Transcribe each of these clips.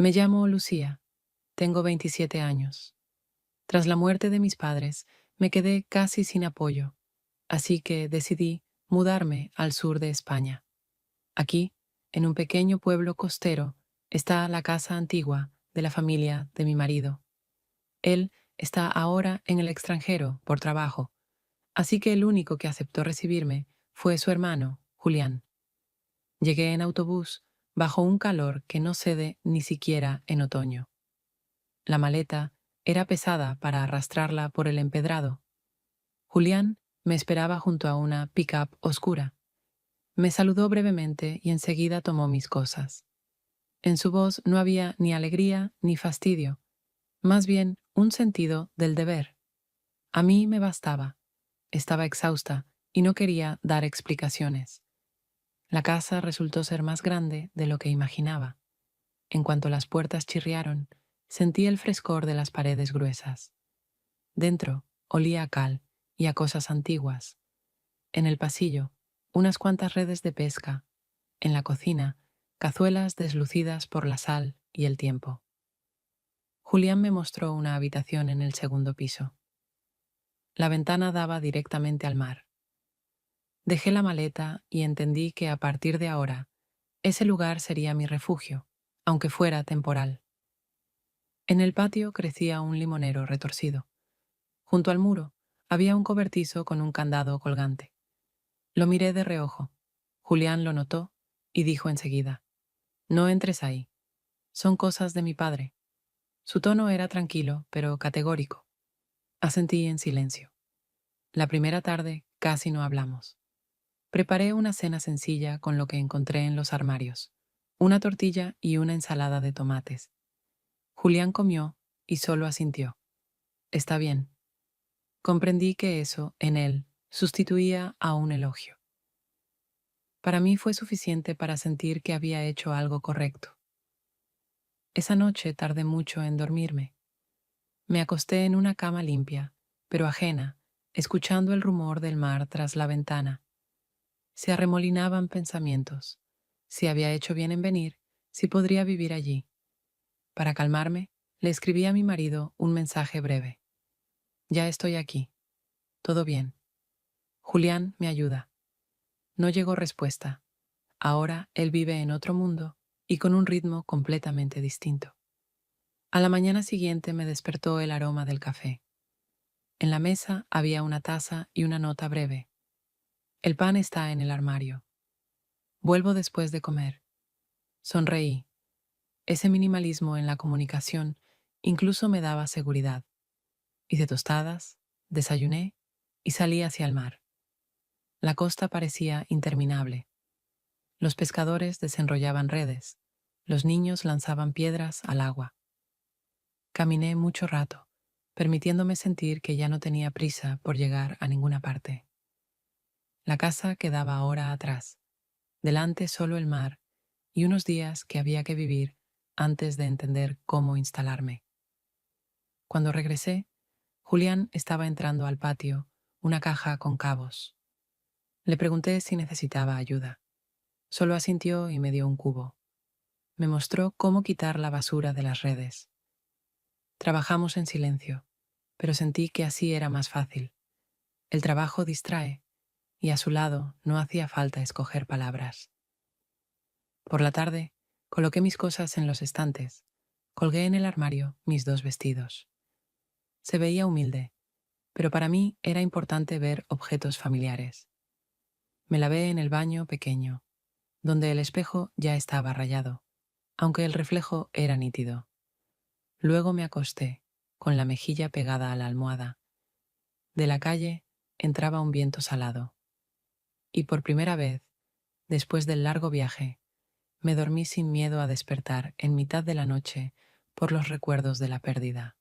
Me llamo Lucía, tengo 27 años. Tras la muerte de mis padres, me quedé casi sin apoyo, así que decidí mudarme al sur de España. Aquí, en un pequeño pueblo costero, está la casa antigua de la familia de mi marido. Él está ahora en el extranjero por trabajo, así que el único que aceptó recibirme fue su hermano, Julián. Llegué en autobús bajo un calor que no cede ni siquiera en otoño. La maleta era pesada para arrastrarla por el empedrado. Julián me esperaba junto a una pick-up oscura. Me saludó brevemente y enseguida tomó mis cosas. En su voz no había ni alegría ni fastidio, más bien un sentido del deber. A mí me bastaba. Estaba exhausta y no quería dar explicaciones. La casa resultó ser más grande de lo que imaginaba. En cuanto las puertas chirriaron, sentí el frescor de las paredes gruesas. Dentro olía a cal y a cosas antiguas. En el pasillo, unas cuantas redes de pesca. En la cocina, cazuelas deslucidas por la sal y el tiempo. Julián me mostró una habitación en el segundo piso. La ventana daba directamente al mar. Dejé la maleta y entendí que a partir de ahora, ese lugar sería mi refugio, aunque fuera temporal. En el patio crecía un limonero retorcido. Junto al muro había un cobertizo con un candado colgante. Lo miré de reojo. Julián lo notó y dijo enseguida: «No entres ahí. Son cosas de mi padre». Su tono era tranquilo, pero categórico. Asentí en silencio. La primera tarde casi no hablamos. Preparé una cena sencilla con lo que encontré en los armarios: una tortilla y una ensalada de tomates. Julián comió y solo asintió. «Está bien». Comprendí que eso, en él, sustituía a un elogio. Para mí fue suficiente para sentir que había hecho algo correcto. Esa noche tardé mucho en dormirme. Me acosté en una cama limpia, pero ajena, escuchando el rumor del mar tras la ventana. Se arremolinaban pensamientos. Si había hecho bien en venir, si podría vivir allí. Para calmarme, le escribí a mi marido un mensaje breve: «Ya estoy aquí. Todo bien. Julián me ayuda». No llegó respuesta. Ahora él vive en otro mundo y con un ritmo completamente distinto. A la mañana siguiente me despertó el aroma del café. En la mesa había una taza y una nota breve: «El pan está en el armario. Vuelvo después de comer». Sonreí. Ese minimalismo en la comunicación incluso me daba seguridad. Hice tostadas, desayuné y salí hacia el mar. La costa parecía interminable. Los pescadores desenrollaban redes. Los niños lanzaban piedras al agua. Caminé mucho rato, permitiéndome sentir que ya no tenía prisa por llegar a ninguna parte. La casa quedaba ahora atrás, delante solo el mar y unos días que había que vivir antes de entender cómo instalarme. Cuando regresé, Julián estaba entrando al patio, una caja con cabos. Le pregunté si necesitaba ayuda. Solo asintió y me dio un cubo. Me mostró cómo quitar la basura de las redes. Trabajamos en silencio, pero sentí que así era más fácil. El trabajo distrae, y a su lado no hacía falta escoger palabras. Por la tarde, coloqué mis cosas en los estantes. Colgué en el armario mis dos vestidos. Se veía humilde, pero para mí era importante ver objetos familiares. Me lavé en el baño pequeño, donde el espejo ya estaba rayado, aunque el reflejo era nítido. Luego me acosté, con la mejilla pegada a la almohada. De la calle entraba un viento salado. Y por primera vez, después del largo viaje, me dormí sin miedo a despertar en mitad de la noche por los recuerdos de la pérdida.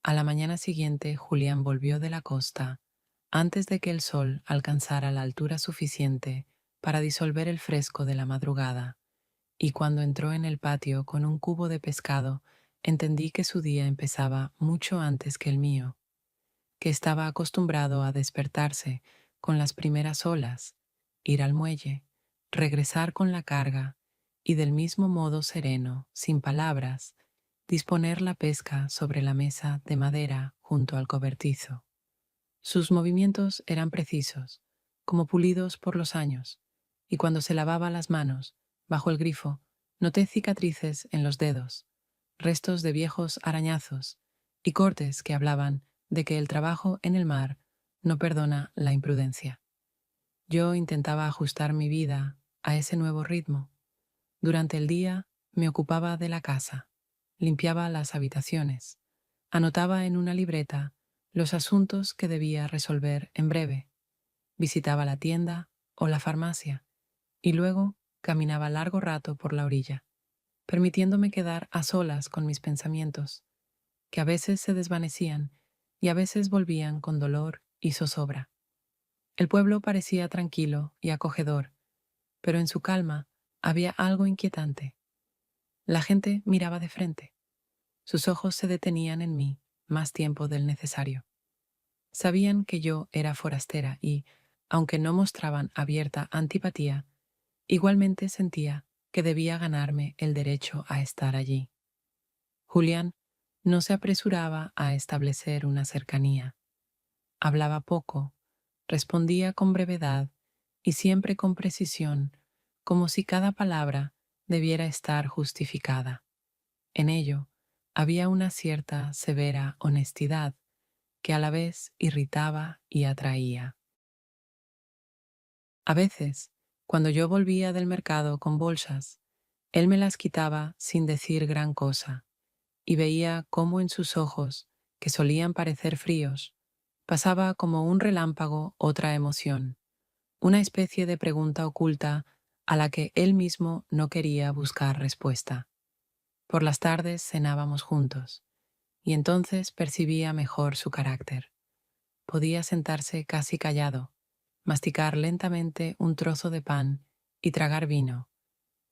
A la mañana siguiente, Julián volvió de la costa antes de que el sol alcanzara la altura suficiente para disolver el fresco de la madrugada, y cuando entró en el patio con un cubo de pescado, entendí que su día empezaba mucho antes que el mío, que estaba acostumbrado a despertarse con las primeras olas, ir al muelle, regresar con la carga y del mismo modo sereno, sin palabras, disponer la pesca sobre la mesa de madera junto al cobertizo. Sus movimientos eran precisos, como pulidos por los años, y cuando se lavaba las manos, bajo el grifo, noté cicatrices en los dedos, restos de viejos arañazos y cortes que hablaban de que el trabajo en el mar no perdona la imprudencia. Yo intentaba ajustar mi vida a ese nuevo ritmo. Durante el día me ocupaba de la casa, limpiaba las habitaciones, anotaba en una libreta los asuntos que debía resolver en breve, visitaba la tienda o la farmacia y luego caminaba largo rato por la orilla, permitiéndome quedar a solas con mis pensamientos, que a veces se desvanecían y a veces volvían con dolor y zozobra. El pueblo parecía tranquilo y acogedor, pero en su calma había algo inquietante. La gente miraba de frente. Sus ojos se detenían en mí más tiempo del necesario. Sabían que yo era forastera y, aunque no mostraban abierta antipatía, igualmente sentía que debía ganarme el derecho a estar allí. Julián no se apresuraba a establecer una cercanía. Hablaba poco, respondía con brevedad y siempre con precisión, como si cada palabra debiera estar justificada. En ello había una cierta severa honestidad que a la vez irritaba y atraía. A veces, cuando yo volvía del mercado con bolsas, él me las quitaba sin decir gran cosa, y veía cómo en sus ojos, que solían parecer fríos, pasaba como un relámpago otra emoción, una especie de pregunta oculta a la que él mismo no quería buscar respuesta. Por las tardes cenábamos juntos, y entonces percibía mejor su carácter. Podía sentarse casi callado, masticar lentamente un trozo de pan y tragar vino,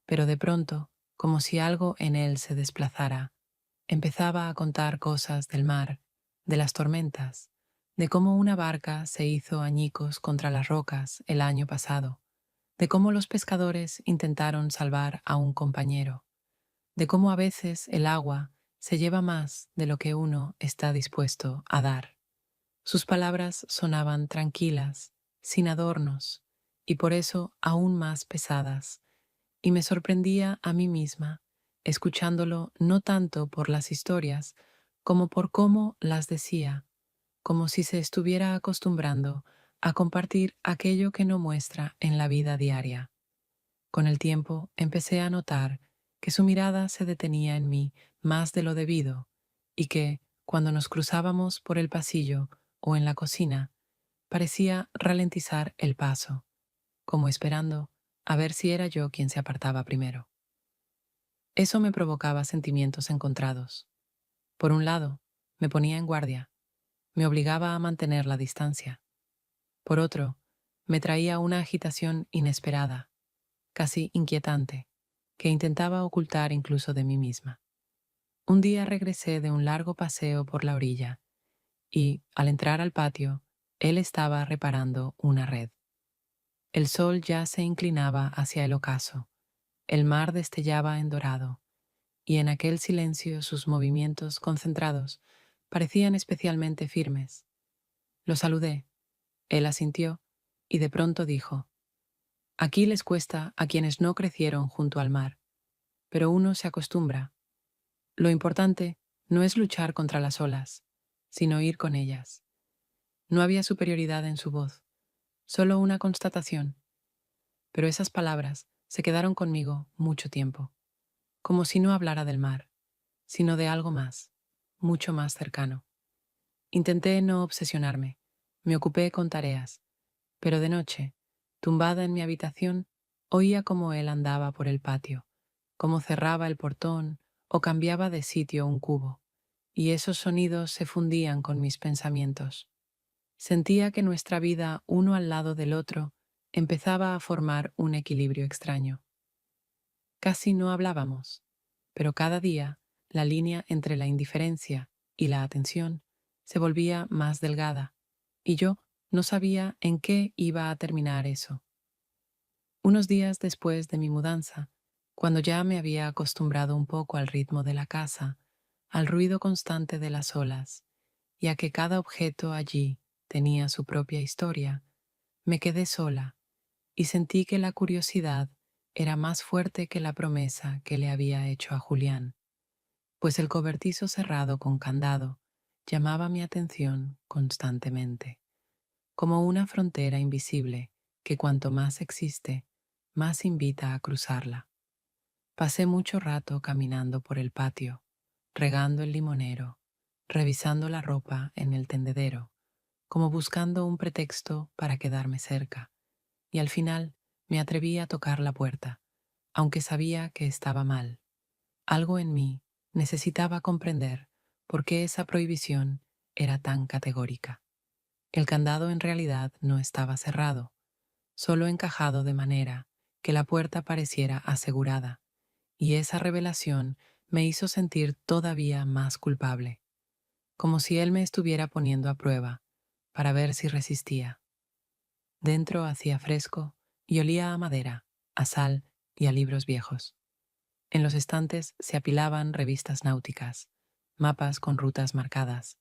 pero de pronto, como si algo en él se desplazara, empezaba a contar cosas del mar, de las tormentas, de cómo una barca se hizo añicos contra las rocas el año pasado, de cómo los pescadores intentaron salvar a un compañero, de cómo a veces el agua se lleva más de lo que uno está dispuesto a dar. Sus palabras sonaban tranquilas, sin adornos, y por eso aún más pesadas, y me sorprendía a mí misma, escuchándolo no tanto por las historias, como por cómo las decía, como si se estuviera acostumbrando a compartir aquello que no muestra en la vida diaria. Con el tiempo empecé a notar que su mirada se detenía en mí más de lo debido, y que, cuando nos cruzábamos por el pasillo o en la cocina, parecía ralentizar el paso, como esperando a ver si era yo quien se apartaba primero. Eso me provocaba sentimientos encontrados. Por un lado, me ponía en guardia, me obligaba a mantener la distancia. Por otro, me traía una agitación inesperada, casi inquietante, que intentaba ocultar incluso de mí misma. Un día regresé de un largo paseo por la orilla y, al entrar al patio, él estaba reparando una red. El sol ya se inclinaba hacia el ocaso, el mar destellaba en dorado, y en aquel silencio sus movimientos concentrados parecían especialmente firmes. Lo saludé, él asintió, y de pronto dijo: «Aquí les cuesta a quienes no crecieron junto al mar, pero uno se acostumbra. Lo importante no es luchar contra las olas, sino ir con ellas». No había superioridad en su voz, solo una constatación, pero esas palabras se quedaron conmigo mucho tiempo, como si no hablara del mar, sino de algo más, mucho más cercano. Intenté no obsesionarme, me ocupé con tareas, pero de noche, tumbada en mi habitación, oía cómo él andaba por el patio, cómo cerraba el portón o cambiaba de sitio un cubo, y esos sonidos se fundían con mis pensamientos. Sentía que nuestra vida uno al lado del otro empezaba a formar un equilibrio extraño. Casi no hablábamos, pero cada día la línea entre la indiferencia y la atención se volvía más delgada, y yo no sabía en qué iba a terminar eso. Unos días después de mi mudanza, Cuando ya me había acostumbrado un poco al ritmo de la casa, al ruido constante de las olas, y a que cada objeto allí tenía su propia historia, me quedé sola y sentí que la curiosidad era más fuerte que la promesa que le había hecho a Julián, pues el cobertizo cerrado con candado llamaba mi atención constantemente, como una frontera invisible que cuanto más existe, más invita a cruzarla. Pasé mucho rato caminando por el patio, regando el limonero, revisando la ropa en el tendedero, como buscando un pretexto para quedarme cerca, y al final me atreví a tocar la puerta, aunque sabía que estaba mal. Algo en mí necesitaba comprender por qué esa prohibición era tan categórica. El candado en realidad no estaba cerrado, solo encajado de manera que la puerta pareciera asegurada, y esa revelación me hizo sentir todavía más culpable, como si él me estuviera poniendo a prueba para ver si resistía. Dentro hacía fresco y olía a madera, a sal y a libros viejos. En los estantes se apilaban revistas náuticas, mapas con rutas marcadas,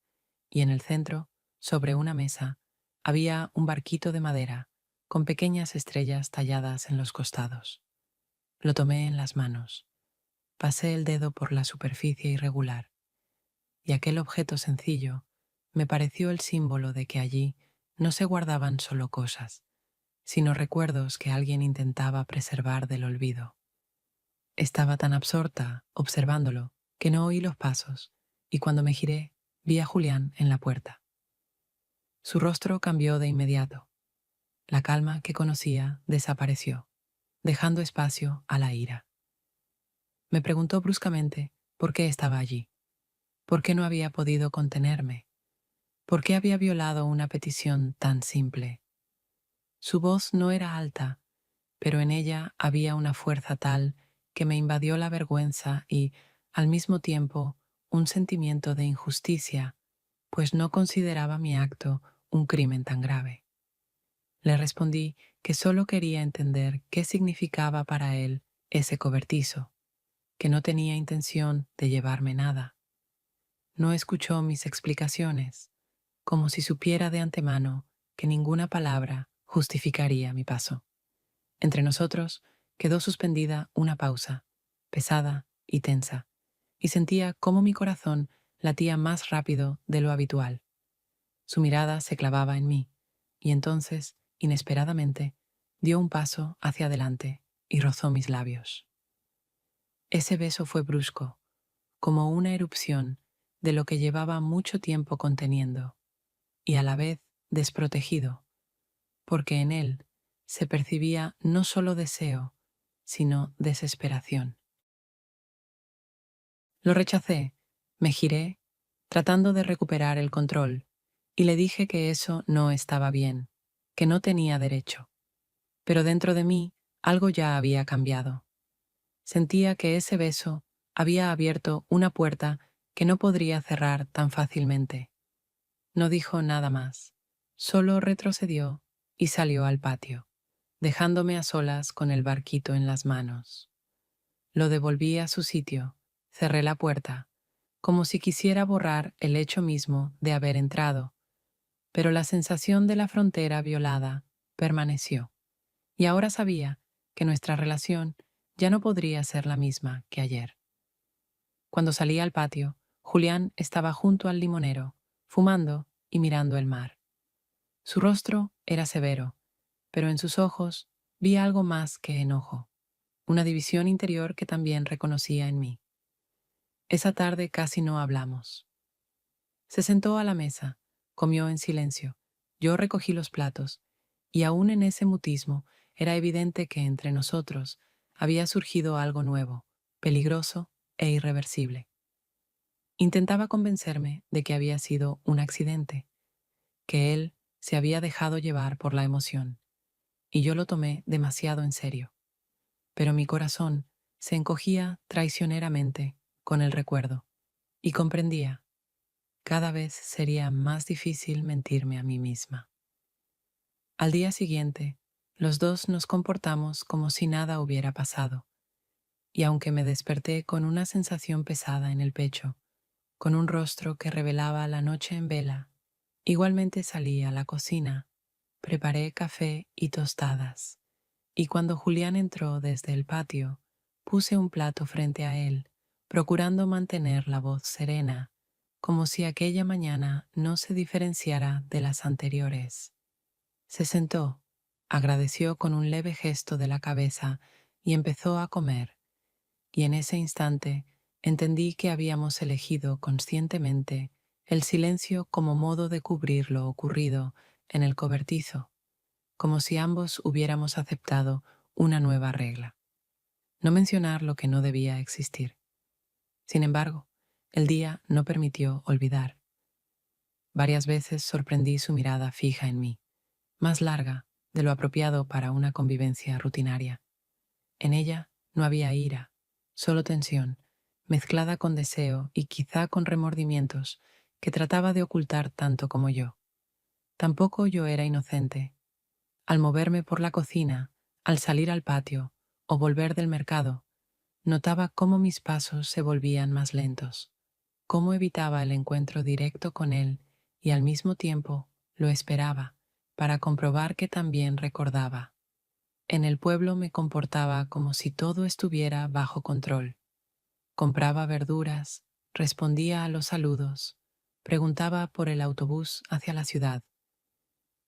y en el centro, sobre una mesa, había un barquito de madera con pequeñas estrellas talladas en los costados. Lo tomé en las manos, pasé el dedo por la superficie irregular, y aquel objeto sencillo me pareció el símbolo de que allí no se guardaban solo cosas, sino recuerdos que alguien intentaba preservar del olvido. Estaba tan absorta observándolo que no oí los pasos, y cuando me giré, vi a Julián en la puerta. Su rostro cambió de inmediato. La calma que conocía desapareció, dejando espacio a la ira. Me preguntó bruscamente por qué estaba allí, por qué no había podido contenerme, por qué había violado una petición tan simple. Su voz no era alta, pero en ella había una fuerza tal que me invadió la vergüenza y, al mismo tiempo, un sentimiento de injusticia, pues no consideraba mi acto un crimen tan grave. Le respondí que solo quería entender qué significaba para él ese cobertizo, que no tenía intención de llevarme nada. No escuchó mis explicaciones, como si supiera de antemano que ninguna palabra justificaría mi paso. Entre nosotros quedó suspendida una pausa, pesada y tensa, y sentía cómo mi corazón latía más rápido de lo habitual. Su mirada se clavaba en mí, y entonces, inesperadamente, dio un paso hacia adelante y rozó mis labios. Ese beso fue brusco, como una erupción de lo que llevaba mucho tiempo conteniendo, y a la vez desprotegido, porque en él se percibía no solo deseo, sino desesperación. Lo rechacé, me giré, tratando de recuperar el control, y le dije que eso no estaba bien, que no tenía derecho. Pero dentro de mí algo ya había cambiado. Sentía que ese beso había abierto una puerta que no podría cerrar tan fácilmente. No dijo nada más, solo retrocedió y salió al patio, dejándome a solas con el barquito en las manos. Lo devolví a su sitio, cerré la puerta, como si quisiera borrar el hecho mismo de haber entrado, pero la sensación de la frontera violada permaneció, y ahora sabía que nuestra relación ya no podría ser la misma que ayer. Cuando salí al patio, Julián estaba junto al limonero, fumando y mirando el mar. Su rostro era severo, pero en sus ojos vi algo más que enojo, una división interior que también reconocía en mí. Esa tarde casi no hablamos. Se sentó a la mesa, comió en silencio, yo recogí los platos, y aún en ese mutismo era evidente que entre nosotros había surgido algo nuevo, peligroso e irreversible. Intentaba convencerme de que había sido un accidente, que él se había dejado llevar por la emoción, y yo lo tomé demasiado en serio. Pero mi corazón se encogía traicioneramente con el recuerdo, y comprendía, cada vez sería más difícil mentirme a mí misma. Al día siguiente, los dos nos comportamos como si nada hubiera pasado, y aunque me desperté con una sensación pesada en el pecho, con un rostro que revelaba la noche en vela, igualmente salí a la cocina, preparé café y tostadas, y cuando Julián entró desde el patio, puse un plato frente a él, procurando mantener la voz serena, como si aquella mañana no se diferenciara de las anteriores. Se sentó, agradeció con un leve gesto de la cabeza y empezó a comer, y en ese instante entendí que habíamos elegido conscientemente el silencio como modo de cubrir lo ocurrido en el cobertizo, como si ambos hubiéramos aceptado una nueva regla: no mencionar lo que no debía existir. Sin embargo, el día no permitió olvidar. Varias veces sorprendí su mirada fija en mí, más larga de lo apropiado para una convivencia rutinaria. En ella no había ira, solo tensión, mezclada con deseo y quizá con remordimientos que trataba de ocultar tanto como yo. Tampoco yo era inocente. Al moverme por la cocina, al salir al patio o volver del mercado, notaba cómo mis pasos se volvían más lentos, cómo evitaba el encuentro directo con él y al mismo tiempo lo esperaba para comprobar que también recordaba. En el pueblo me comportaba como si todo estuviera bajo control. Compraba verduras, respondía a los saludos, preguntaba por el autobús hacia la ciudad,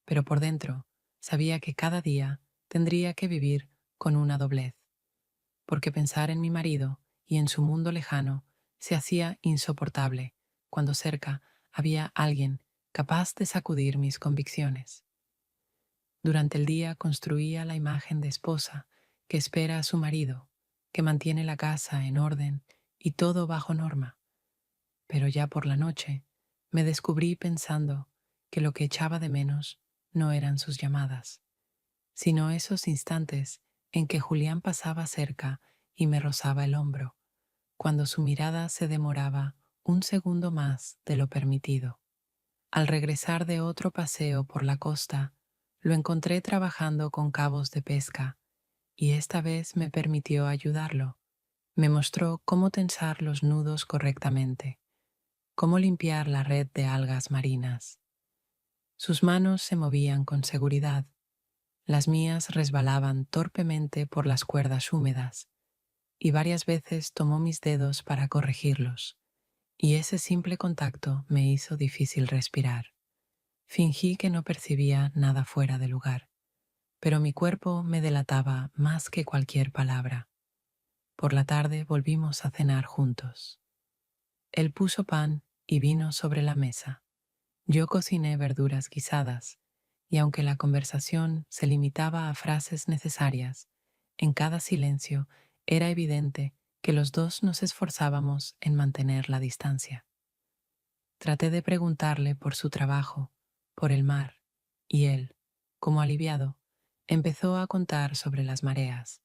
pero por dentro sabía que cada día tendría que vivir con una doblez, porque pensar en mi marido y en su mundo lejano se hacía insoportable cuando cerca había alguien capaz de sacudir mis convicciones. Durante el día construía la imagen de esposa que espera a su marido, que mantiene la casa en orden y todo bajo norma. Pero ya por la noche me descubrí pensando que lo que echaba de menos no eran sus llamadas, sino esos instantes en que Julián pasaba cerca y me rozaba el hombro, cuando su mirada se demoraba un segundo más de lo permitido. Al regresar de otro paseo por la costa, lo encontré trabajando con cabos de pesca, y esta vez me permitió ayudarlo. Me mostró cómo tensar los nudos correctamente, cómo limpiar la red de algas marinas. Sus manos se movían con seguridad, las mías resbalaban torpemente por las cuerdas húmedas, y varias veces tomó mis dedos para corregirlos, y ese simple contacto me hizo difícil respirar. Fingí que no percibía nada fuera de lugar, pero mi cuerpo me delataba más que cualquier palabra. Por la tarde volvimos a cenar juntos. Él puso pan y vino sobre la mesa. Yo cociné verduras guisadas, y aunque la conversación se limitaba a frases necesarias, en cada silencio era evidente que los dos nos esforzábamos en mantener la distancia. Traté de preguntarle por su trabajo, por el mar, y él, como aliviado, empezó a contar sobre las mareas,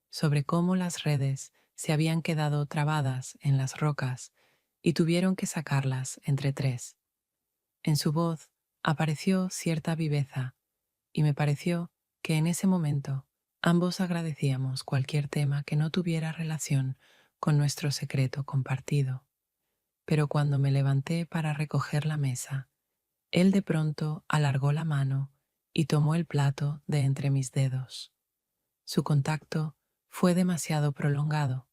sobre cómo las redes se habían quedado trabadas en las rocas y tuvieron que sacarlas entre tres. En su voz apareció cierta viveza, y me pareció que en ese momento ambos agradecíamos cualquier tema que no tuviera relación con nuestro secreto compartido. Pero cuando me levanté para recoger la mesa, él de pronto alargó la mano y tomó el plato de entre mis dedos. Su contacto fue demasiado prolongado,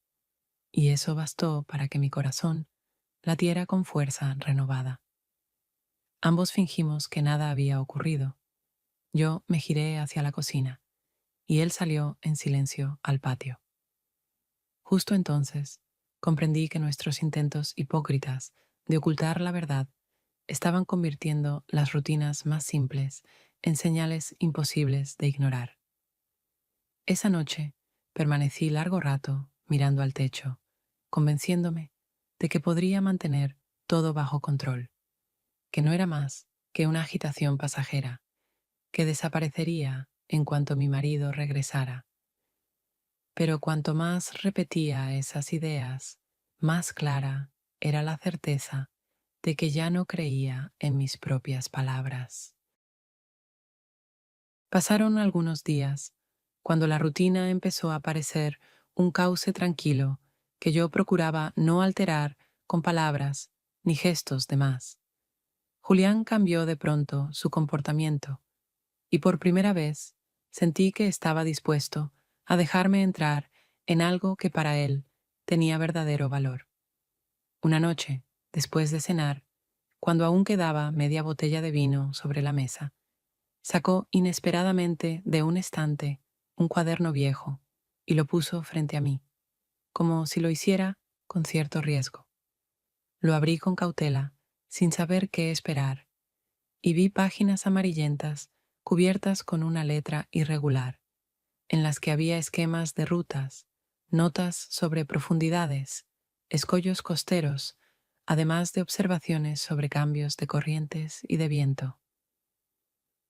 y eso bastó para que mi corazón latiera con fuerza renovada. Ambos fingimos que nada había ocurrido. Yo me giré hacia la cocina, y él salió en silencio al patio. Justo entonces comprendí que nuestros intentos hipócritas de ocultar la verdad estaban convirtiendo las rutinas más simples en señales imposibles de ignorar. Esa noche permanecí largo rato mirando al techo, convenciéndome de que podría mantener todo bajo control, que no era más que una agitación pasajera, que desaparecería en cuanto mi marido regresara. Pero cuanto más repetía esas ideas, más clara era la certeza de que ya no creía en mis propias palabras. Pasaron algunos días, cuando la rutina empezó a parecer un cauce tranquilo que yo procuraba no alterar con palabras ni gestos de más. Julián cambió de pronto su comportamiento y por primera vez sentí que estaba dispuesto a dejarme entrar en algo que para él tenía verdadero valor. Una noche, después de cenar, cuando aún quedaba media botella de vino sobre la mesa, sacó inesperadamente de un estante un cuaderno viejo y lo puso frente a mí, como si lo hiciera con cierto riesgo. Lo abrí con cautela, sin saber qué esperar, y vi páginas amarillentas cubiertas con una letra irregular, en las que había esquemas de rutas, notas sobre profundidades, escollos costeros, además de observaciones sobre cambios de corrientes y de viento.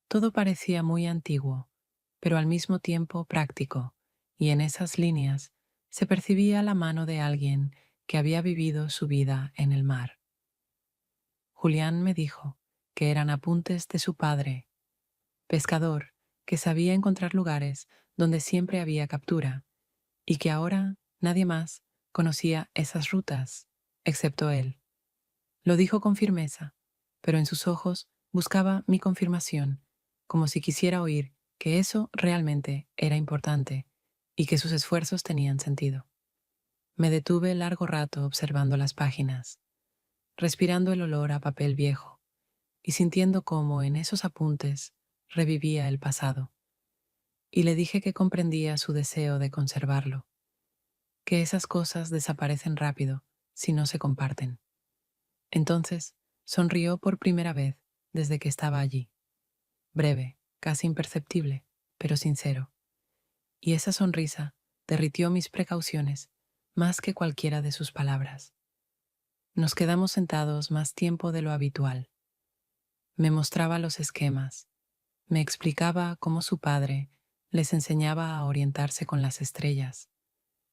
Todo parecía muy antiguo, pero al mismo tiempo práctico, y en esas líneas se percibía la mano de alguien que había vivido su vida en el mar. Julián me dijo que eran apuntes de su padre, pescador, que sabía encontrar lugares donde siempre había captura, y que ahora nadie más conocía esas rutas, excepto él. Lo dijo con firmeza, pero en sus ojos buscaba mi confirmación, como si quisiera oír que eso realmente era importante y que sus esfuerzos tenían sentido. Me detuve largo rato observando las páginas, respirando el olor a papel viejo y sintiendo cómo en esos apuntes revivía el pasado. Y le dije que comprendía su deseo de conservarlo, que esas cosas desaparecen rápido si no se comparten. Entonces sonrió por primera vez desde que estaba allí, breve, casi imperceptible, pero sincero. Y esa sonrisa derritió mis precauciones más que cualquiera de sus palabras. Nos quedamos sentados más tiempo de lo habitual. Me mostraba los esquemas, me explicaba cómo su padre les enseñaba a orientarse con las estrellas,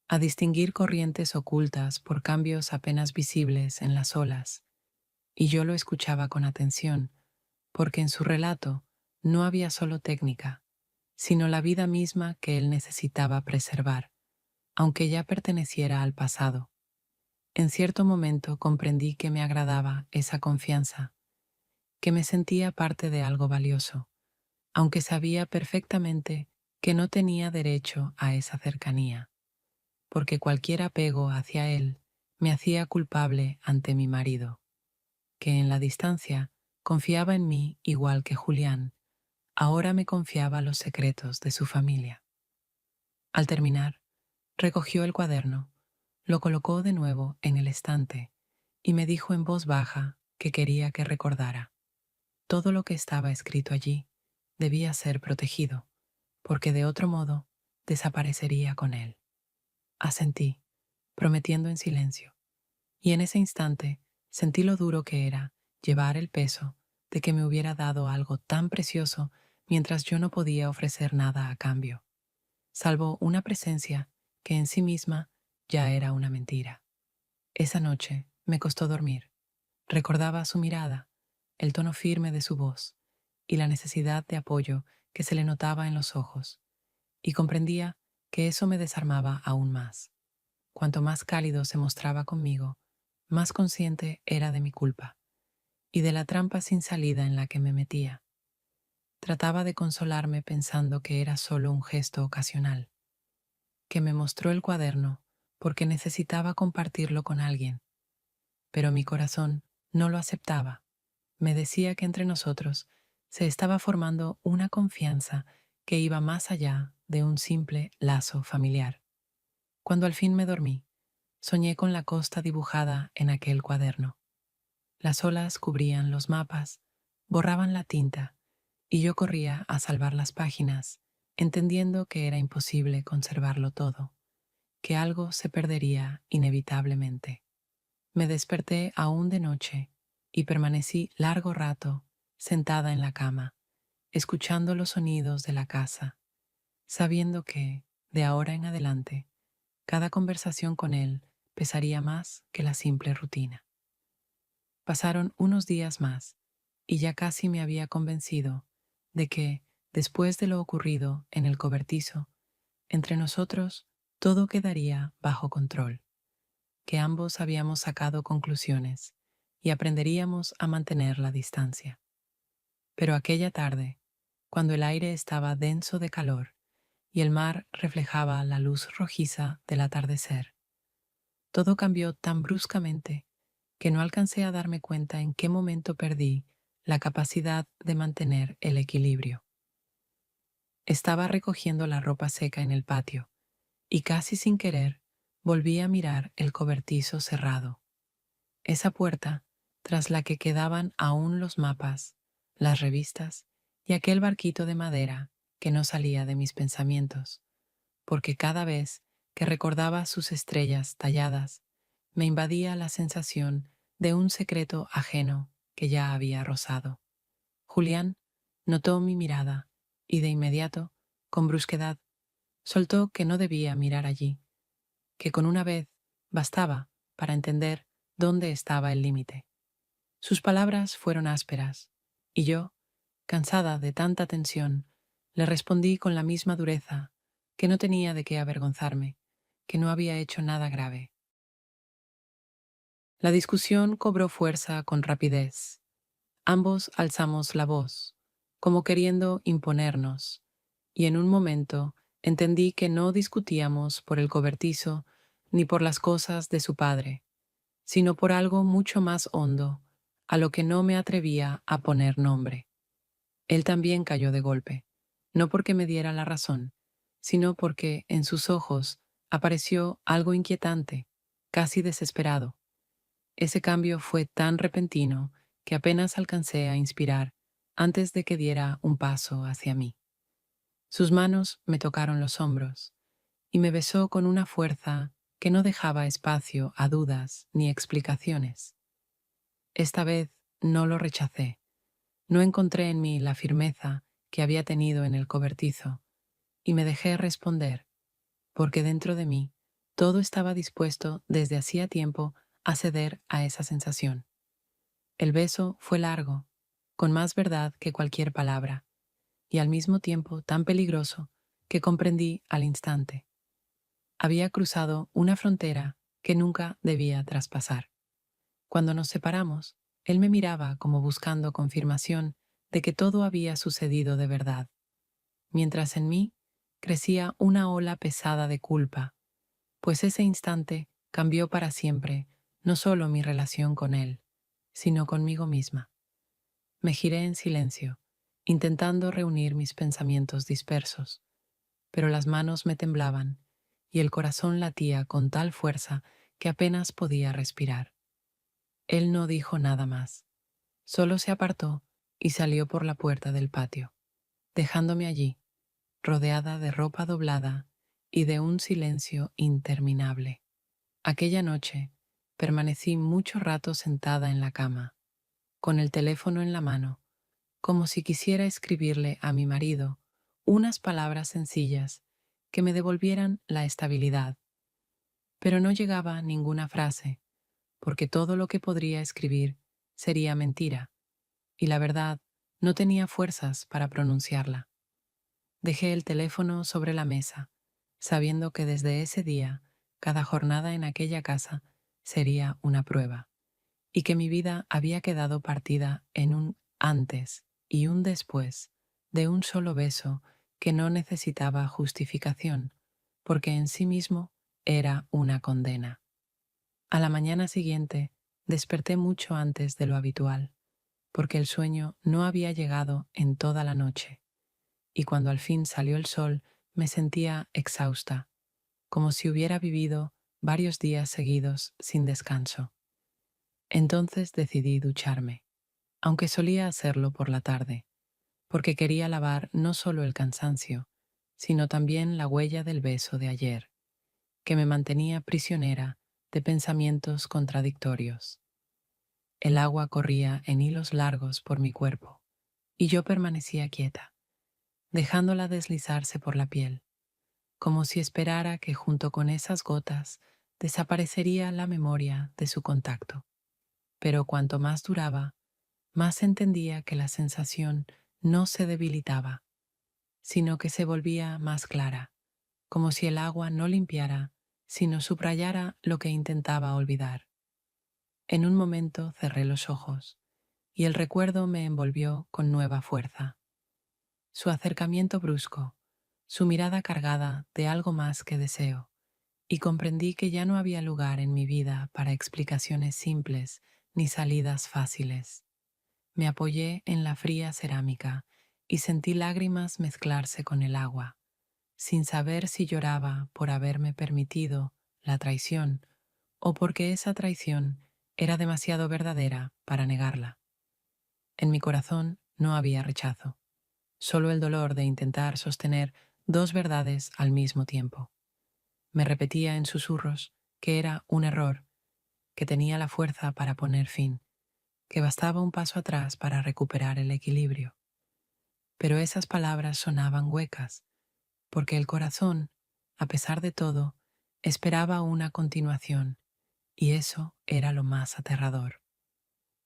a distinguir corrientes ocultas por cambios apenas visibles en las olas, y yo lo escuchaba con atención, porque en su relato no había solo técnica, sino la vida misma que él necesitaba preservar, aunque ya perteneciera al pasado. En cierto momento comprendí que me agradaba esa confianza, que me sentía parte de algo valioso, aunque sabía perfectamente que no tenía derecho a esa cercanía, porque cualquier apego hacia él me hacía culpable ante mi marido, que en la distancia confiaba en mí igual que Julián, ahora me confiaba los secretos de su familia. Al terminar, recogió el cuaderno, lo colocó de nuevo en el estante y me dijo en voz baja que quería que recordara. Todo lo que estaba escrito allí debía ser protegido, porque de otro modo desaparecería con él. Asentí, prometiendo en silencio, y en ese instante sentí lo duro que era llevar el peso de que me hubiera dado algo tan precioso mientras yo no podía ofrecer nada a cambio, salvo una presencia que en sí misma ya era una mentira. Esa noche me costó dormir. Recordaba su mirada, el tono firme de su voz y la necesidad de apoyo que se le notaba en los ojos, y comprendía que eso me desarmaba aún más. Cuanto más cálido se mostraba conmigo, más consciente era de mi culpa y de la trampa sin salida en la que me metía. Trataba de consolarme pensando que era solo un gesto ocasional, que me mostró el cuaderno porque necesitaba compartirlo con alguien, pero mi corazón no lo aceptaba. Me decía que entre nosotros se estaba formando una confianza que iba más allá de un simple lazo familiar. Cuando al fin me dormí, soñé con la costa dibujada en aquel cuaderno. Las olas cubrían los mapas, borraban la tinta, y yo corría a salvar las páginas, entendiendo que era imposible conservarlo todo, que algo se perdería inevitablemente. Me desperté aún de noche y permanecí largo rato sentada en la cama, escuchando los sonidos de la casa, sabiendo que, de ahora en adelante, cada conversación con él pesaría más que la simple rutina. Pasaron unos días más y ya casi me había convencido de que, después de lo ocurrido en el cobertizo, entre nosotros todo quedaría bajo control, que ambos habíamos sacado conclusiones y aprenderíamos a mantener la distancia. Pero aquella tarde, cuando el aire estaba denso de calor y el mar reflejaba la luz rojiza del atardecer, todo cambió tan bruscamente que no alcancé a darme cuenta en qué momento perdí la capacidad de mantener el equilibrio. Estaba recogiendo la ropa seca en el patio y casi sin querer volví a mirar el cobertizo cerrado, esa puerta tras la que quedaban aún los mapas, las revistas y aquel barquito de madera que no salía de mis pensamientos, porque cada vez que recordaba sus estrellas talladas, me invadía la sensación de un secreto ajeno que ya había rozado. Julián notó mi mirada y de inmediato, con brusquedad, soltó que no debía mirar allí, que con una vez bastaba para entender dónde estaba el límite. Sus palabras fueron ásperas, y yo, cansada de tanta tensión, le respondí con la misma dureza, que no tenía de qué avergonzarme, que no había hecho nada grave. La discusión cobró fuerza con rapidez. Ambos alzamos la voz, como queriendo imponernos, y en un momento entendí que no discutíamos por el cobertizo ni por las cosas de su padre, sino por algo mucho más hondo, a lo que no me atrevía a poner nombre. Él también cayó de golpe, no porque me diera la razón, sino porque en sus ojos apareció algo inquietante, casi desesperado. Ese cambio fue tan repentino que apenas alcancé a inspirar antes de que diera un paso hacia mí. Sus manos me tocaron los hombros y me besó con una fuerza que no dejaba espacio a dudas ni explicaciones. Esta vez no lo rechacé. No encontré en mí la firmeza que había tenido en el cobertizo y me dejé responder, porque dentro de mí todo estaba dispuesto desde hacía tiempo a ceder a esa sensación. El beso fue largo, con más verdad que cualquier palabra, y al mismo tiempo tan peligroso que comprendí al instante. Había cruzado una frontera que nunca debía traspasar. Cuando nos separamos, él me miraba como buscando confirmación de que todo había sucedido de verdad, mientras en mí crecía una ola pesada de culpa, pues ese instante cambió para siempre no solo mi relación con él, sino conmigo misma. Me giré en silencio, intentando reunir mis pensamientos dispersos, pero las manos me temblaban y el corazón latía con tal fuerza que apenas podía respirar. Él no dijo nada más, solo se apartó y salió por la puerta del patio, dejándome allí, rodeada de ropa doblada y de un silencio interminable. Aquella noche permanecí mucho rato sentada en la cama, con el teléfono en la mano, como si quisiera escribirle a mi marido unas palabras sencillas que me devolvieran la estabilidad. Pero no llegaba ninguna frase, porque todo lo que podría escribir sería mentira, y la verdad no tenía fuerzas para pronunciarla. Dejé el teléfono sobre la mesa, sabiendo que desde ese día, cada jornada en aquella casa sería una prueba, y que mi vida había quedado partida en un antes y un después de un solo beso que no necesitaba justificación, porque en sí mismo era una condena. A la mañana siguiente desperté mucho antes de lo habitual, porque el sueño no había llegado en toda la noche, y cuando al fin salió el sol me sentía exhausta, como si hubiera vivido varios días seguidos sin descanso. Entonces decidí ducharme, aunque solía hacerlo por la tarde, porque quería lavar no solo el cansancio, sino también la huella del beso de ayer, que me mantenía prisionera de pensamientos contradictorios. El agua corría en hilos largos por mi cuerpo, y yo permanecía quieta, dejándola deslizarse por la piel, como si esperara que junto con esas gotas desaparecería la memoria de su contacto. Pero cuanto más duraba, más entendía que la sensación no se debilitaba, sino que se volvía más clara, como si el agua no limpiara, sino subrayara lo que intentaba olvidar. En un momento cerré los ojos y el recuerdo me envolvió con nueva fuerza. Su acercamiento brusco, su mirada cargada de algo más que deseo, y comprendí que ya no había lugar en mi vida para explicaciones simples ni salidas fáciles. Me apoyé en la fría cerámica y sentí lágrimas mezclarse con el agua, sin saber si lloraba por haberme permitido la traición o porque esa traición era demasiado verdadera para negarla. En mi corazón no había rechazo, solo el dolor de intentar sostener dos verdades al mismo tiempo. Me repetía en susurros que era un error, que tenía la fuerza para poner fin, que bastaba un paso atrás para recuperar el equilibrio. Pero esas palabras sonaban huecas, porque el corazón, a pesar de todo, esperaba una continuación, y eso era lo más aterrador.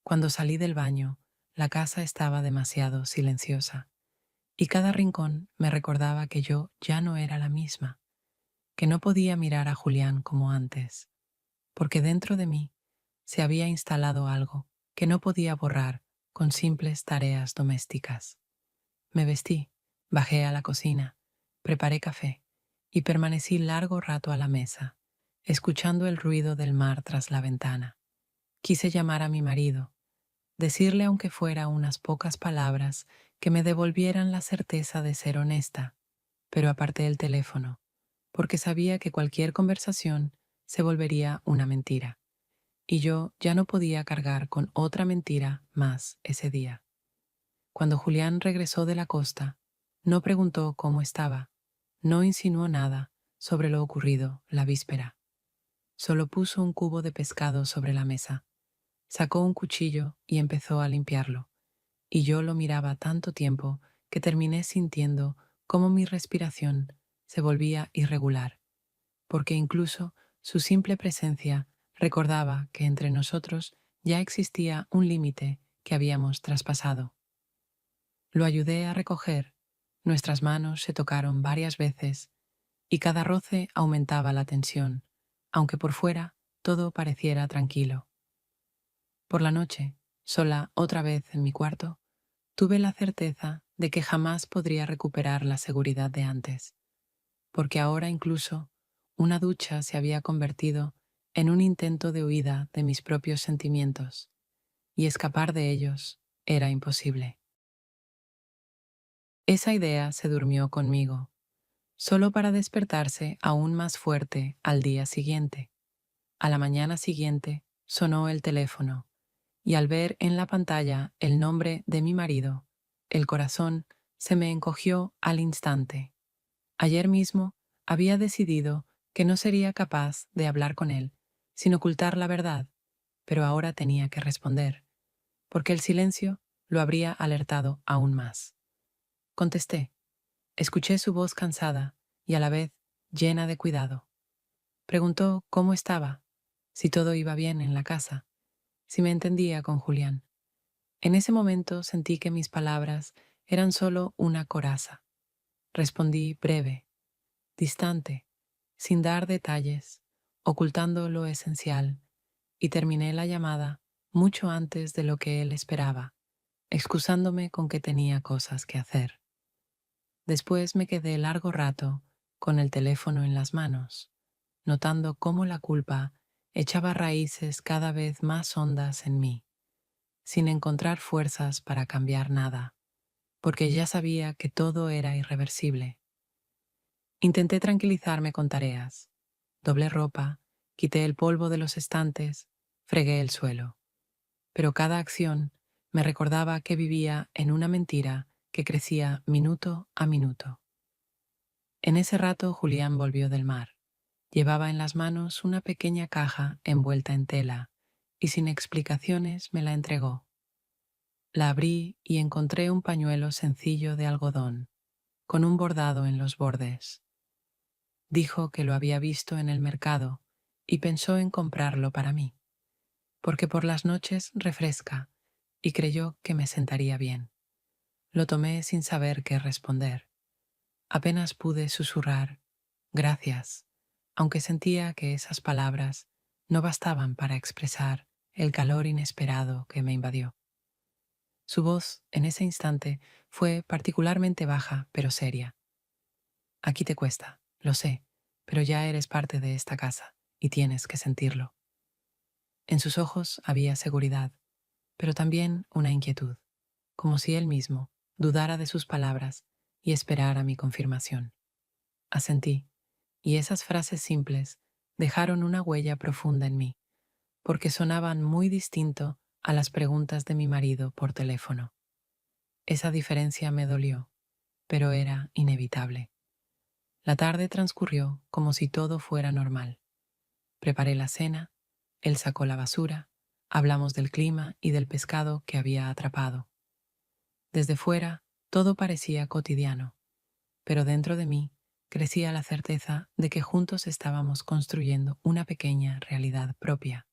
Cuando salí del baño, la casa estaba demasiado silenciosa, y cada rincón me recordaba que yo ya no era la misma, que no podía mirar a Julián como antes, porque dentro de mí se había instalado algo que no podía borrar con simples tareas domésticas. Me vestí, bajé a la cocina, preparé café y permanecí largo rato a la mesa, escuchando el ruido del mar tras la ventana. Quise llamar a mi marido, decirle aunque fuera unas pocas palabras que me devolvieran la certeza de ser honesta, pero aparté el teléfono, porque sabía que cualquier conversación se volvería una mentira, y yo ya no podía cargar con otra mentira más ese día. Cuando Julián regresó de la costa, no preguntó cómo estaba, no insinuó nada sobre lo ocurrido la víspera. Solo puso un cubo de pescado sobre la mesa, sacó un cuchillo y empezó a limpiarlo, y yo lo miraba tanto tiempo que terminé sintiendo cómo mi respiración se volvía irregular, porque incluso su simple presencia recordaba que entre nosotros ya existía un límite que habíamos traspasado. Lo ayudé a recoger, nuestras manos se tocaron varias veces y cada roce aumentaba la tensión, aunque por fuera todo pareciera tranquilo. Por la noche, sola otra vez en mi cuarto, tuve la certeza de que jamás podría recuperar la seguridad de antes, porque ahora incluso una ducha se había convertido en un intento de huida de mis propios sentimientos, y escapar de ellos era imposible. Esa idea se durmió conmigo, solo para despertarse aún más fuerte al día siguiente. A la mañana siguiente sonó el teléfono, y al ver en la pantalla el nombre de mi marido, el corazón se me encogió al instante. Ayer mismo había decidido que no sería capaz de hablar con él sin ocultar la verdad, pero ahora tenía que responder, porque el silencio lo habría alertado aún más. Contesté. Escuché su voz cansada y a la vez llena de cuidado. Preguntó cómo estaba, si todo iba bien en la casa, si me entendía con Julián. En ese momento sentí que mis palabras eran solo una coraza. Respondí breve, distante, sin dar detalles, ocultando lo esencial, y terminé la llamada mucho antes de lo que él esperaba, excusándome con que tenía cosas que hacer. Después me quedé largo rato con el teléfono en las manos, notando cómo la culpa echaba raíces cada vez más hondas en mí, sin encontrar fuerzas para cambiar nada, porque ya sabía que todo era irreversible. Intenté tranquilizarme con tareas. Doblé ropa, quité el polvo de los estantes, fregué el suelo. Pero cada acción me recordaba que vivía en una mentira que crecía minuto a minuto. En ese rato Julián volvió del mar. Llevaba en las manos una pequeña caja envuelta en tela y sin explicaciones me la entregó. La abrí y encontré un pañuelo sencillo de algodón, con un bordado en los bordes. Dijo que lo había visto en el mercado y pensó en comprarlo para mí, porque por las noches refresca y creyó que me sentaría bien. Lo tomé sin saber qué responder. Apenas pude susurrar. Gracias, aunque sentía que esas palabras no bastaban para expresar el calor inesperado que me invadió. Su voz, en ese instante, fue particularmente baja, pero seria. Aquí te cuesta, lo sé, pero ya eres parte de esta casa y tienes que sentirlo. En sus ojos había seguridad, pero también una inquietud, como si él mismo dudara de sus palabras y esperara mi confirmación. Asentí, y esas frases simples dejaron una huella profunda en mí, porque sonaban muy distinto a las preguntas de mi marido por teléfono. Esa diferencia me dolió, pero era inevitable. La tarde transcurrió como si todo fuera normal. Preparé la cena, él sacó la basura, hablamos del clima y del pescado que había atrapado. Desde fuera, todo parecía cotidiano, pero dentro de mí crecía la certeza de que juntos estábamos construyendo una pequeña realidad propia,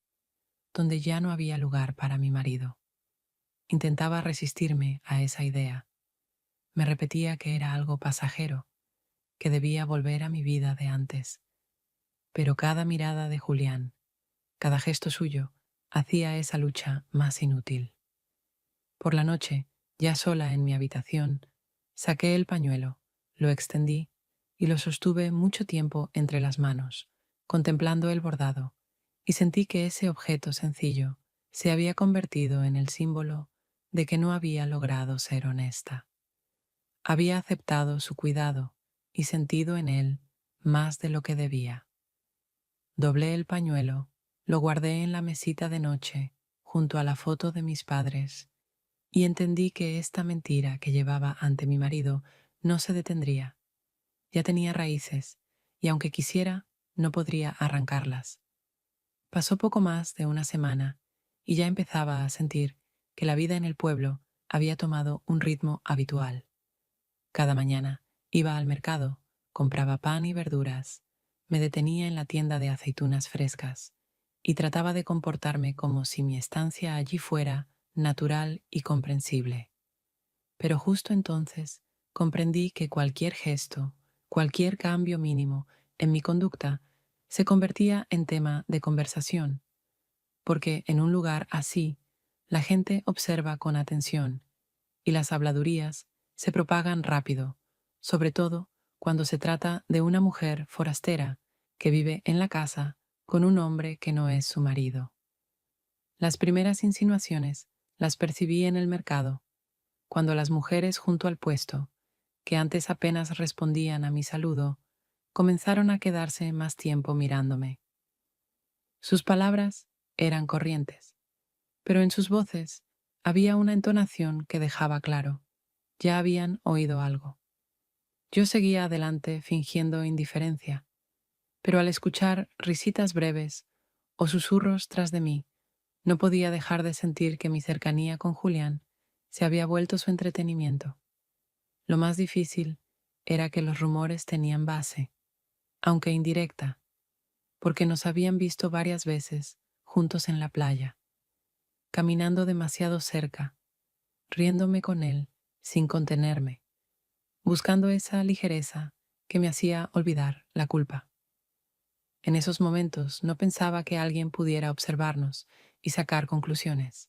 donde ya no había lugar para mi marido. Intentaba resistirme a esa idea. Me repetía que era algo pasajero, que debía volver a mi vida de antes. Pero cada mirada de Julián, cada gesto suyo, hacía esa lucha más inútil. Por la noche, ya sola en mi habitación, saqué el pañuelo, lo extendí y lo sostuve mucho tiempo entre las manos, contemplando el bordado, y sentí que ese objeto sencillo se había convertido en el símbolo de que no había logrado ser honesta. Había aceptado su cuidado y sentido en él más de lo que debía. Doblé el pañuelo, lo guardé en la mesita de noche, junto a la foto de mis padres, y entendí que esta mentira que llevaba ante mi marido no se detendría. Ya tenía raíces, y aunque quisiera, no podría arrancarlas. Pasó poco más de una semana, y ya empezaba a sentir que la vida en el pueblo había tomado un ritmo habitual. Cada mañana iba al mercado, compraba pan y verduras, me detenía en la tienda de aceitunas frescas y trataba de comportarme como si mi estancia allí fuera natural y comprensible. Pero justo entonces comprendí que cualquier gesto, cualquier cambio mínimo en mi conducta se convertía en tema de conversación, porque en un lugar así la gente observa con atención y las habladurías se propagan rápido, sobre todo cuando se trata de una mujer forastera que vive en la casa con un hombre que no es su marido. Las primeras insinuaciones las percibí en el mercado, cuando las mujeres junto al puesto, que antes apenas respondían a mi saludo, comenzaron a quedarse más tiempo mirándome. Sus palabras eran corrientes, pero en sus voces había una entonación que dejaba claro: ya habían oído algo. Yo seguía adelante fingiendo indiferencia, pero al escuchar risitas breves o susurros tras de mí, no podía dejar de sentir que mi cercanía con Julián se había vuelto su entretenimiento. Lo más difícil era que los rumores tenían base, aunque indirecta, porque nos habían visto varias veces juntos en la playa, caminando demasiado cerca, riéndome con él sin contenerme, buscando esa ligereza que me hacía olvidar la culpa. En esos momentos no pensaba que alguien pudiera observarnos y sacar conclusiones.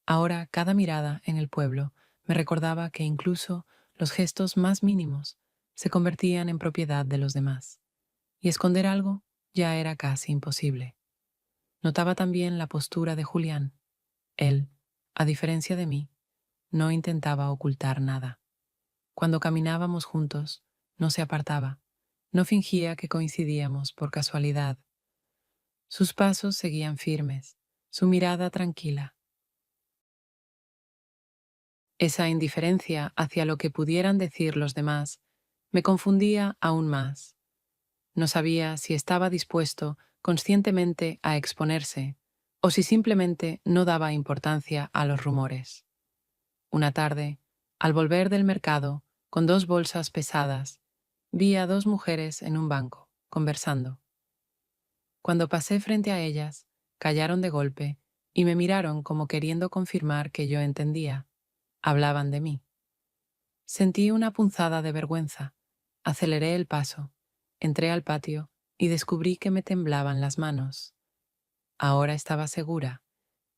Ahora cada mirada en el pueblo me recordaba que incluso los gestos más mínimos se convertían en propiedad de los demás, y esconder algo ya era casi imposible. Notaba también la postura de Julián. Él, a diferencia de mí, no intentaba ocultar nada. Cuando caminábamos juntos, no se apartaba, no fingía que coincidíamos por casualidad. Sus pasos seguían firmes, su mirada tranquila. Esa indiferencia hacia lo que pudieran decir los demás me confundía aún más. No sabía si estaba dispuesto conscientemente a exponerse o si simplemente no daba importancia a los rumores. Una tarde, al volver del mercado con dos bolsas pesadas, vi a dos mujeres en un banco, conversando. Cuando pasé frente a ellas, callaron de golpe y me miraron como queriendo confirmar que yo entendía. Hablaban de mí. Sentí una punzada de vergüenza, aceleré el paso Entré al patio y descubrí que me temblaban las manos. Ahora estaba segura.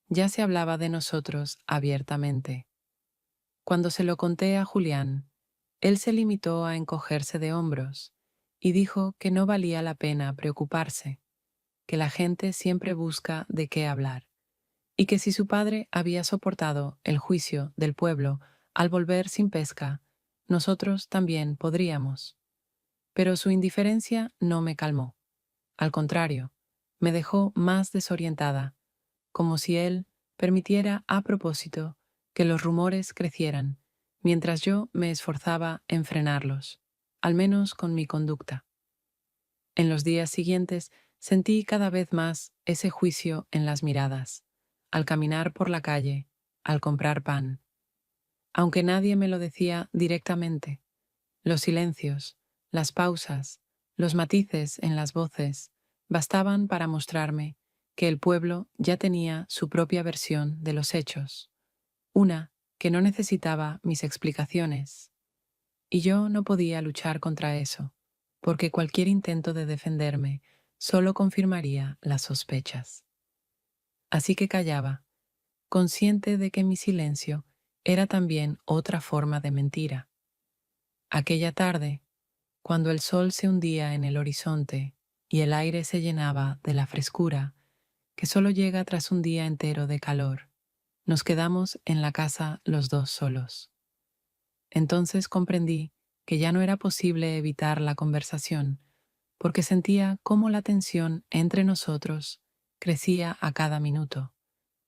Ya se hablaba de nosotros abiertamente. Cuando se lo conté a Julián, él se limitó a encogerse de hombros y dijo que no valía la pena preocuparse, que la gente siempre busca de qué hablar, y que si su padre había soportado el juicio del pueblo al volver sin pesca, nosotros también podríamos. Pero su indiferencia no me calmó. Al contrario, me dejó más desorientada, como si él permitiera a propósito que los rumores crecieran, mientras yo me esforzaba en frenarlos, al menos con mi conducta. En los días siguientes sentí cada vez más ese juicio en las miradas, al caminar por la calle, al comprar pan. Aunque nadie me lo decía directamente, los silencios, las pausas, los matices en las voces bastaban para mostrarme que el pueblo ya tenía su propia versión de los hechos, una que no necesitaba mis explicaciones. Y yo no podía luchar contra eso, porque cualquier intento de defenderme solo confirmaría las sospechas. Así que callaba, consciente de que mi silencio era también otra forma de mentira. Aquella tarde, cuando el sol se hundía en el horizonte y el aire se llenaba de la frescura que solo llega tras un día entero de calor, nos quedamos en la casa los dos solos. Entonces comprendí que ya no era posible evitar la conversación, porque sentía cómo la tensión entre nosotros crecía a cada minuto,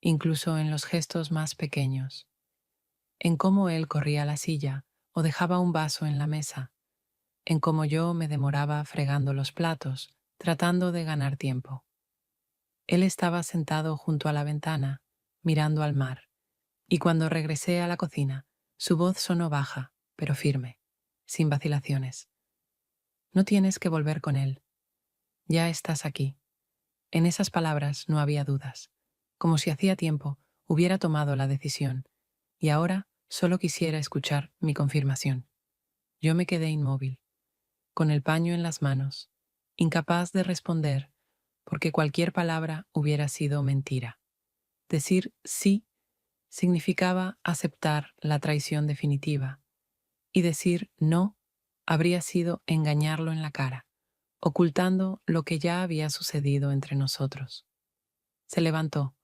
incluso en los gestos más pequeños, en cómo él corría la silla o dejaba un vaso en la mesa, en cómo yo me demoraba fregando los platos, tratando de ganar tiempo. Él estaba sentado junto a la ventana, mirando al mar, y cuando regresé a la cocina, su voz sonó baja, pero firme, sin vacilaciones. No tienes que volver con él. Ya estás aquí. En esas palabras no había dudas, como si hacía tiempo hubiera tomado la decisión, y ahora solo quisiera escuchar mi confirmación. Yo me quedé inmóvil, con el paño en las manos, incapaz de responder, porque cualquier palabra hubiera sido mentira. Decir sí significaba aceptar la traición definitiva, y decir no habría sido engañarlo en la cara, ocultando lo que ya había sucedido entre nosotros. Se levantó,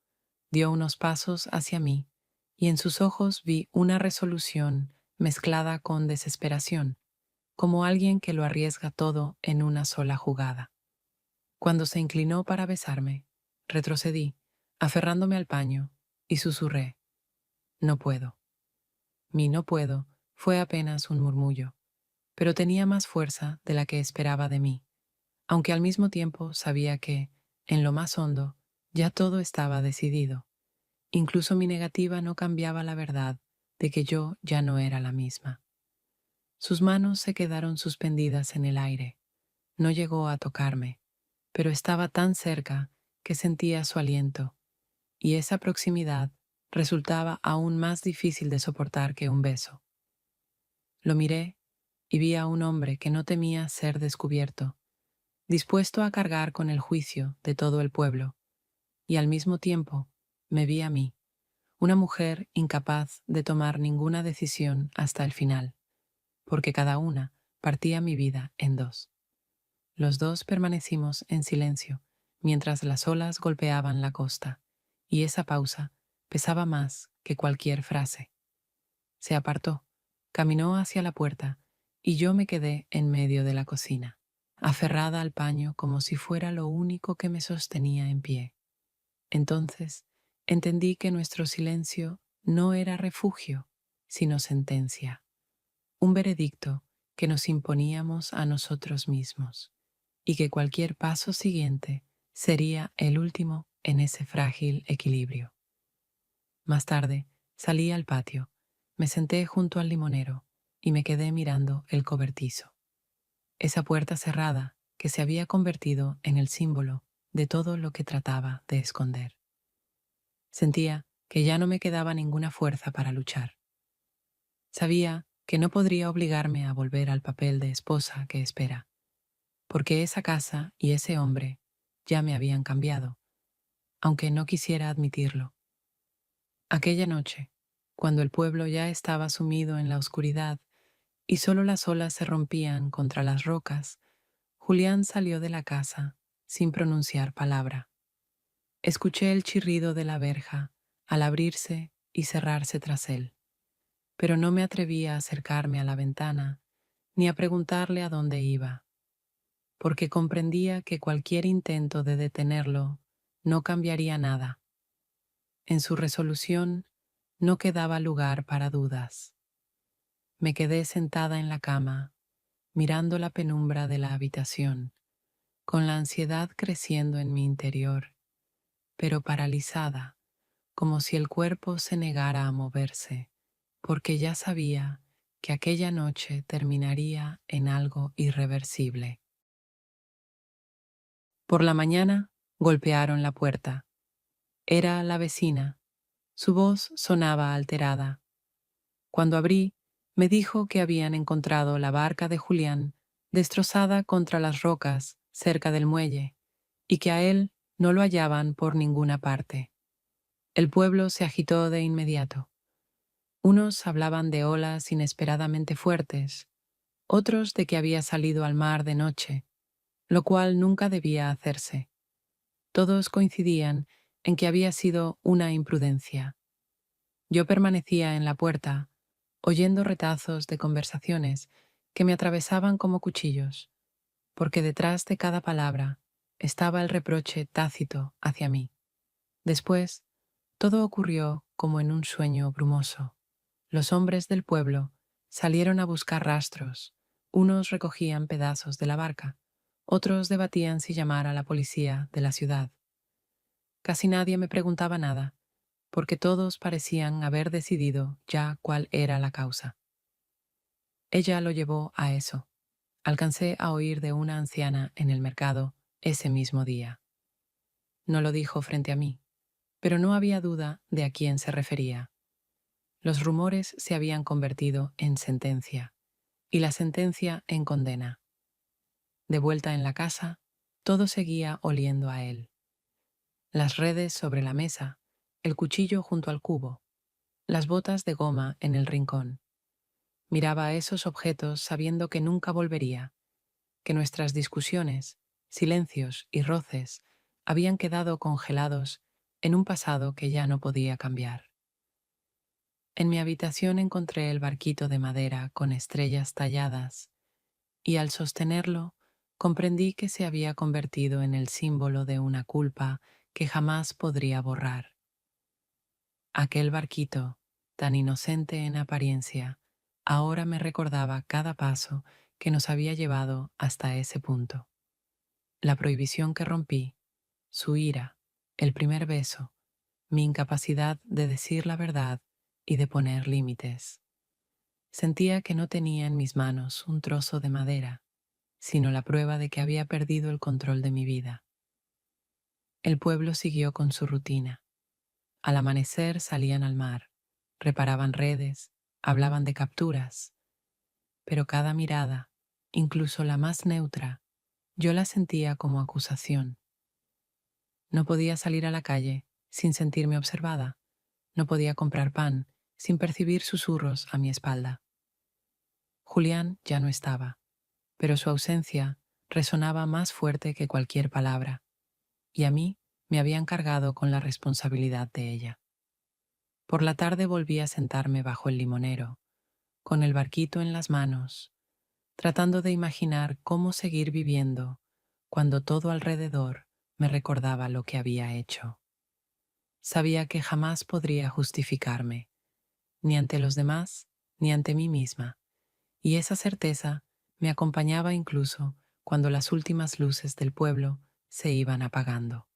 dio unos pasos hacia mí, y en sus ojos vi una resolución mezclada con desesperación, como alguien que lo arriesga todo en una sola jugada. Cuando se inclinó para besarme, retrocedí, aferrándome al paño, y susurré, no puedo. Mi no puedo fue apenas un murmullo, pero tenía más fuerza de la que esperaba de mí, aunque al mismo tiempo sabía que, en lo más hondo, ya todo estaba decidido. Incluso mi negativa no cambiaba la verdad de que yo ya no era la misma. Sus manos se quedaron suspendidas en el aire. No llegó a tocarme, pero estaba tan cerca que sentía su aliento, y esa proximidad resultaba aún más difícil de soportar que un beso. Lo miré y vi a un hombre que no temía ser descubierto, dispuesto a cargar con el juicio de todo el pueblo, y al mismo tiempo me vi a mí, una mujer incapaz de tomar ninguna decisión hasta el final, porque cada una partía mi vida en dos. Los dos permanecimos en silencio mientras las olas golpeaban la costa, y esa pausa pesaba más que cualquier frase. Se apartó, caminó hacia la puerta, y yo me quedé en medio de la cocina, aferrada al paño como si fuera lo único que me sostenía en pie. Entonces entendí que nuestro silencio no era refugio, sino sentencia, un veredicto que nos imponíamos a nosotros mismos, y que cualquier paso siguiente sería el último en ese frágil equilibrio. Más tarde salí al patio, me senté junto al limonero y me quedé mirando el cobertizo, esa puerta cerrada que se había convertido en el símbolo de todo lo que trataba de esconder. Sentía que ya no me quedaba ninguna fuerza para luchar. Sabía que no podría obligarme a volver al papel de esposa que espera, porque esa casa y ese hombre ya me habían cambiado, aunque no quisiera admitirlo. Aquella noche, cuando el pueblo ya estaba sumido en la oscuridad y solo las olas se rompían contra las rocas, Julián salió de la casa sin pronunciar palabra. Escuché el chirrido de la verja al abrirse y cerrarse tras él, pero no me atreví a acercarme a la ventana ni a preguntarle a dónde iba, porque comprendía que cualquier intento de detenerlo no cambiaría nada. En su resolución no quedaba lugar para dudas. Me quedé sentada en la cama, mirando la penumbra de la habitación, con la ansiedad creciendo en mi interior, pero paralizada, como si el cuerpo se negara a moverse, porque ya sabía que aquella noche terminaría en algo irreversible. Por la mañana golpearon la puerta. Era la vecina. Su voz sonaba alterada. Cuando abrí, me dijo que habían encontrado la barca de Julián destrozada contra las rocas cerca del muelle y que a él no lo hallaban por ninguna parte. El pueblo se agitó de inmediato. Unos hablaban de olas inesperadamente fuertes, otros de que había salido al mar de noche, lo cual nunca debía hacerse. Todos coincidían en que había sido una imprudencia. Yo permanecía en la puerta, oyendo retazos de conversaciones que me atravesaban como cuchillos, porque detrás de cada palabra estaba el reproche tácito hacia mí. Después, todo ocurrió como en un sueño brumoso. Los hombres del pueblo salieron a buscar rastros. Unos recogían pedazos de la barca, otros debatían si llamar a la policía de la ciudad. Casi nadie me preguntaba nada, porque todos parecían haber decidido ya cuál era la causa. Ella lo llevó a eso. Alcancé a oír de una anciana en el mercado ese mismo día. No lo dijo frente a mí, pero no había duda de a quién se refería. Los rumores se habían convertido en sentencia, y la sentencia en condena. De vuelta en la casa, todo seguía oliendo a él. Las redes sobre la mesa, el cuchillo junto al cubo, las botas de goma en el rincón. Miraba a esos objetos sabiendo que nunca volvería, que nuestras discusiones, silencios y roces habían quedado congelados en un pasado que ya no podía cambiar. En mi habitación encontré el barquito de madera con estrellas talladas, y al sostenerlo comprendí que se había convertido en el símbolo de una culpa que jamás podría borrar. Aquel barquito, tan inocente en apariencia, ahora me recordaba cada paso que nos había llevado hasta ese punto. La prohibición que rompí, su ira, el primer beso, mi incapacidad de decir la verdad y de poner límites. Sentía que no tenía en mis manos un trozo de madera, sino la prueba de que había perdido el control de mi vida. El pueblo siguió con su rutina. Al amanecer salían al mar, reparaban redes, hablaban de capturas, pero cada mirada, incluso la más neutra, yo la sentía como acusación. No podía salir a la calle sin sentirme observada, no podía comprar pan sin percibir susurros a mi espalda. Julián ya no estaba, pero su ausencia resonaba más fuerte que cualquier palabra, y a mí me habían cargado con la responsabilidad de ella. Por la tarde volví a sentarme bajo el limonero, con el barquito en las manos, tratando de imaginar cómo seguir viviendo cuando todo alrededor me recordaba lo que había hecho. Sabía que jamás podría justificarme, ni ante los demás, ni ante mí misma, y esa certeza me acompañaba incluso cuando las últimas luces del pueblo se iban apagando.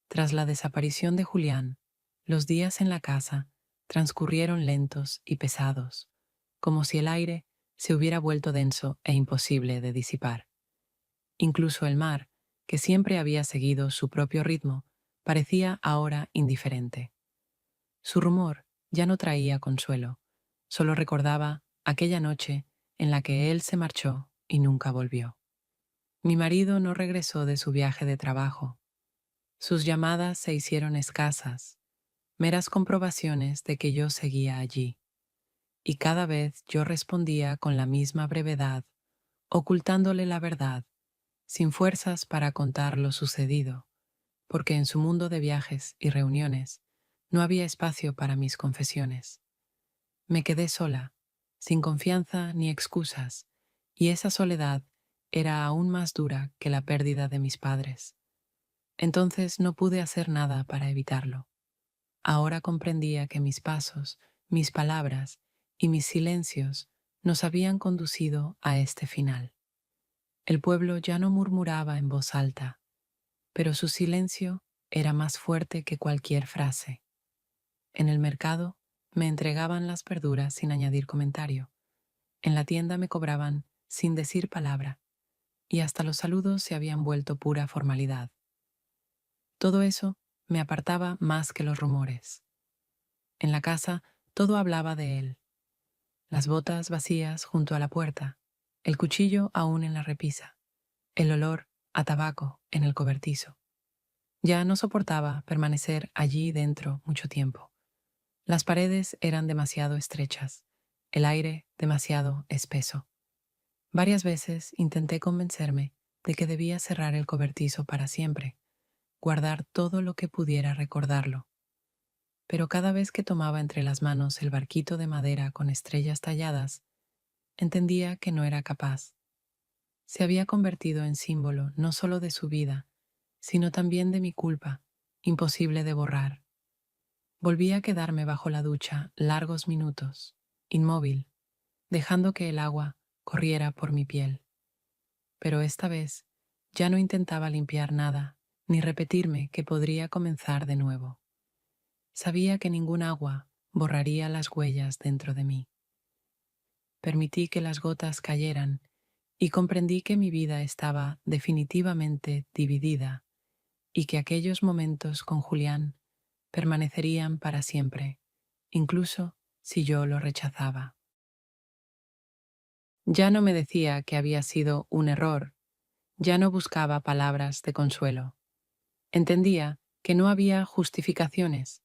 Tras la desaparición de Julián, los días en la casa transcurrieron lentos y pesados, como si el aire se hubiera vuelto denso e imposible de disipar. Incluso el mar, que siempre había seguido su propio ritmo, parecía ahora indiferente. Su rumor ya no traía consuelo, solo recordaba aquella noche en la que él se marchó y nunca volvió. Mi marido no regresó de su viaje de trabajo. Sus llamadas se hicieron escasas, meras comprobaciones de que yo seguía allí. Y cada vez yo respondía con la misma brevedad, ocultándole la verdad, sin fuerzas para contar lo sucedido, porque en su mundo de viajes y reuniones no había espacio para mis confesiones. Me quedé sola, sin confianza ni excusas, y esa soledad era aún más dura que la pérdida de mis padres. Entonces no pude hacer nada para evitarlo. Ahora comprendía que mis pasos, mis palabras y mis silencios nos habían conducido a este final. El pueblo ya no murmuraba en voz alta, pero su silencio era más fuerte que cualquier frase. En el mercado me entregaban las verduras sin añadir comentario. En la tienda me cobraban sin decir palabra, y hasta los saludos se habían vuelto pura formalidad. Todo eso me apartaba más que los rumores. En la casa todo hablaba de él. Las botas vacías junto a la puerta, el cuchillo aún en la repisa, el olor a tabaco en el cobertizo. Ya no soportaba permanecer allí dentro mucho tiempo. Las paredes eran demasiado estrechas, el aire demasiado espeso. Varias veces intenté convencerme de que debía cerrar el cobertizo para siempre, guardar todo lo que pudiera recordarlo. Pero cada vez que tomaba entre las manos el barquito de madera con estrellas talladas, entendía que no era capaz. Se había convertido en símbolo no solo de su vida, sino también de mi culpa, imposible de borrar. Volví a quedarme bajo la ducha largos minutos, inmóvil, dejando que el agua corriera por mi piel. Pero esta vez ya no intentaba limpiar nada, ni repetirme que podría comenzar de nuevo. Sabía que ningún agua borraría las huellas dentro de mí. Permití que las gotas cayeran y comprendí que mi vida estaba definitivamente dividida y que aquellos momentos con Julián permanecerían para siempre, incluso si yo lo rechazaba. Ya no me decía que había sido un error, ya no buscaba palabras de consuelo. Entendía que no había justificaciones,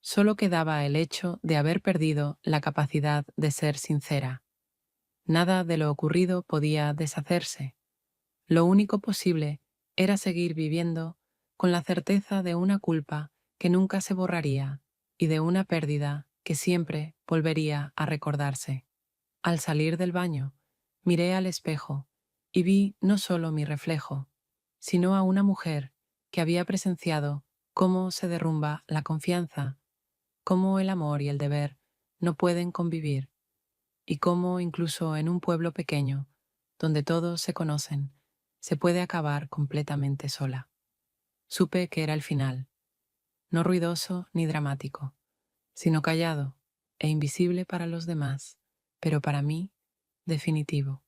solo quedaba el hecho de haber perdido la capacidad de ser sincera. Nada de lo ocurrido podía deshacerse. Lo único posible era seguir viviendo con la certeza de una culpa que nunca se borraría y de una pérdida que siempre volvería a recordarse. Al salir del baño, miré al espejo y vi no solo mi reflejo, sino a una mujer que había presenciado cómo se derrumba la confianza, cómo el amor y el deber no pueden convivir, y cómo incluso en un pueblo pequeño, donde todos se conocen, se puede acabar completamente sola. Supe que era el final, no ruidoso ni dramático, sino callado e invisible para los demás, pero para mí, definitivo.